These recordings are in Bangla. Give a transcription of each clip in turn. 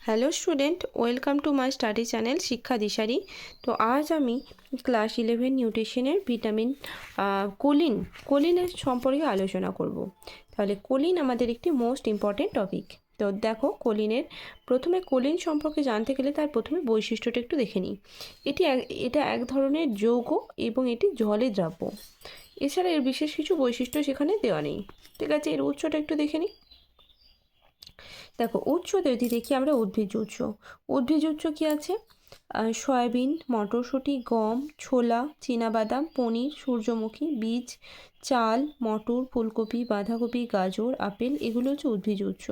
Hello student, welcome to my study channel শিক্ষা দিশারি। তো আজ আমি ক্লাস 11 নিউট্রিশনের ভিটামিন কোলিনের সম্পর্কে আলোচনা করব। তাহলে কোলিন আমাদের একটি মোস্ট ইম্পর্টেন্ট টপিক। তো দেখো, প্রথমে কোলিন সম্পর্কে জানতে গেলে তার প্রথমে বৈশিষ্ট্যটা একটু দেখে নিই। এটা এক ধরনের যৌগ এবং এটি জলে দ্রাব্য। এছাড়া এর বিশেষ কিছু বৈশিষ্ট্য সেখানে দেওয়া নেই। ঠিক আছে, এর উৎসটা একটু দেখে নিই। দেখো, উৎস যদি দেখি আমরা উদ্ভিজ্জ উৎস কী আছে? সয়াবিন, মটরশুঁটি, গম, ছোলা, চীনাবাদাম, পনির, সূর্যমুখী, বীজ, চাল, মটর, ফুলকপি, বাঁধাকপি, গাজর, আপেল, এগুলো হচ্ছে উদ্ভিজ্জ উৎস।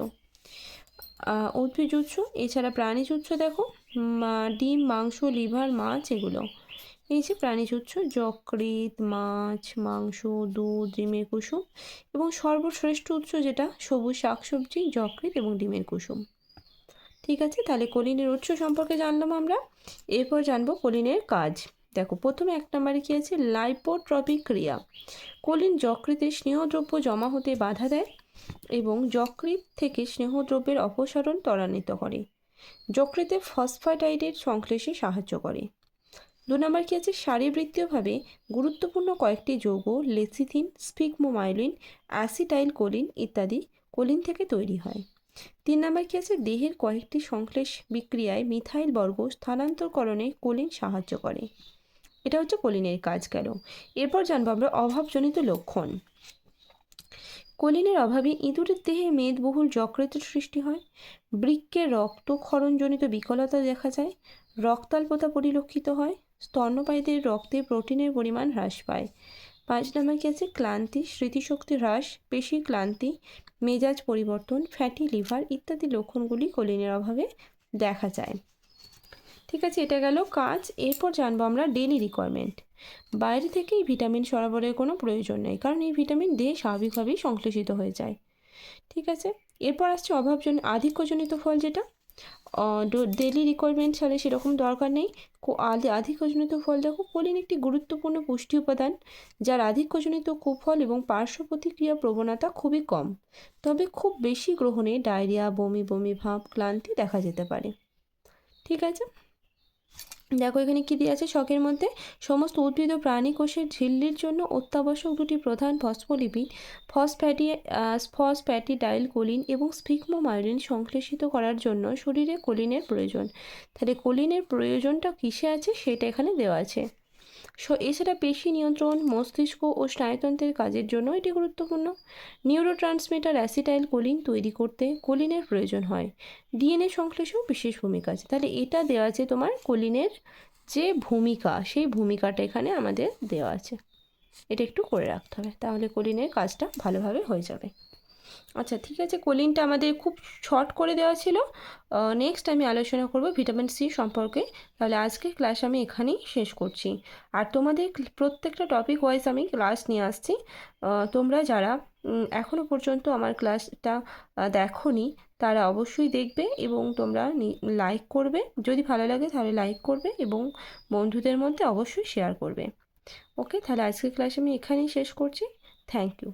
এছাড়া প্রাণীজ উৎস দেখো, ডিম, মাংস, লিভার, মাছ, এগুলো। এই যে প্রাণীজ উৎস: যকৃৎ, মাছ, মাংস, দুধ, ডিমের কুসুম, এবং সর্বশ্রেষ্ঠ উৎস যেটা সবুজ শাকসবজি, যকৃৎ এবং ডিমের কুসুম। ঠিক আছে, তাহলে কোলিনের উৎস সম্পর্কে জানলাম আমরা। এরপর জানবো কোলিনের কাজ। দেখো, প্রথমে 1 নম্বরে কী আছে? লাইপোট্রপিক ক্রিয়া। কোলিন যকৃতে স্নেহদ্রব্য জমা হতে বাধা দেয় এবং যকৃৎ থেকে স্নেহদ্রব্যের অপসারণ ত্বরান্বিত করে। যকৃতে ফসফেটাইডের সংশ্লেষে সাহায্য করে। 2 নম্বর কী আছে? শারীরবৃত্তীয়ভাবে গুরুত্বপূর্ণ কয়েকটি যৌগ লেসিথিন, স্পিগমোমাইলিন, অ্যাসিটাইল কোলিন ইত্যাদি কোলিন থেকে তৈরি হয়। 3 নম্বর কী আছে? দেহের কয়েকটি সংশ্লেষ বিক্রিয়ায় মিথাইল বর্গ স্থানান্তরকরণে কোলিন সাহায্য করে। এটা হচ্ছে কোলিনের কাজ গেল। এরপর জানবো আমরা অভাবজনিত লক্ষণ। কোলিনের অভাবে ইঁদুরের দেহে মেদবহুল যকৃতের সৃষ্টি হয়, বৃক্কে রক্তক্ষরণজনিত বিকলতা দেখা যায়, রক্তাল্পতা পরিলক্ষিত হয়, স্তন্যপায়ীদের রক্তে প্রোটিনের পরিমাণ হ্রাস পায়। 5 নম্বর কী আছে? ক্লান্তি, স্মৃতিশক্তি হ্রাস, পেশি ক্লান্তি, মেজাজ পরিবর্তন, ফ্যাটি লিভার ইত্যাদি লক্ষণগুলি কোলিনের অভাবে দেখা যায়। ঠিক আছে, এটা গেল কাজ। এরপর জানবো আমরা ডেইলি রিকোয়ারমেন্ট। বাইরে থেকে এই ভিটামিন সরবরাহের কোনো প্রয়োজন নেই, কারণ এই ভিটামিন দেহে স্বাভাবিকভাবেই সংশ্লেষিত হয়ে যায়। ঠিক আছে, এরপর আসছে আধিক্যজনিত ফল, যেটা ডেইলি রিকোয়ারমেন্ট ছাড়া সেরকম দরকার নেই। আধিক্যজনিত ফল দেখো, কোলিন একটি গুরুত্বপূর্ণ পুষ্টি উপাদান যার আধিক্যজনিত কুফল এবং পার্শ্ব প্রতিক্রিয়া প্রবণতা খুবই কম, তবে খুব বেশি গ্রহণে ডায়রিয়া, বমি বমি ভাব, ক্লান্তি দেখা যেতে পারে। ঠিক আছে, দেখো এখানে কী দিয়ে আছে শখের মধ্যে? সমস্ত উদ্ভিদ ও প্রাণী কোষের ঝিল্লির জন্য অত্যাবশ্যক দুটি প্রধান ফসফোলিপিড ফসফ্যাটিডাইল কোলিন এবং স্পিগমোমাইলিন সংশ্লেষিত করার জন্য শরীরে কোলিনের প্রয়োজন। তাহলে কোলিনের প্রয়োজনটা কিসে আছে সেটা এখানে দেওয়া আছে। এছাড়া পেশি নিয়ন্ত্রণ, মস্তিষ্ক ও স্নায়ুতন্ত্রের কাজের জন্য এটি গুরুত্বপূর্ণ। নিউরোট্রান্সমিটার অ্যাসিটাইল কোলিন তৈরি করতে কোলিনের প্রয়োজন হয়। ডিএনএ সংশ্লেষেও বিশেষ ভূমিকা আছে। তাহলে এটা দেওয়া আছে তোমার কোলিনের যে ভূমিকা, সেই ভূমিকাটা এখানে আমাদের দেওয়া আছে। এটা একটু করে রাখতে হবে, তাহলে কোলিনের কাজটা ভালোভাবে হয়ে যাবে। আচ্ছা, ঠিক আছে, কোলিনটা আমাদের খুব শর্ট করে দেওয়া ছিল। নেক্সট আমি আলোচনা করব ভিটামিন সি সম্পর্কে। তাহলে আজকে ক্লাস আমি এখানেই শেষ করছি। আর তোমাদের প্রত্যেকটা টপিক ওয়াইজ আমি ক্লাস নিয়ে আসছি। তোমরা যারা এখনও পর্যন্ত আমার ক্লাসটা দেখোনি, তারা অবশ্যই দেখবে এবং তোমরা লাইক করবে। যদি ভালো লাগে তাহলে লাইক করবে এবং বন্ধুদের মধ্যে অবশ্যই শেয়ার করবে। ওকে, তাহলে আজকের ক্লাস আমি এখানেই শেষ করছি। Thank you.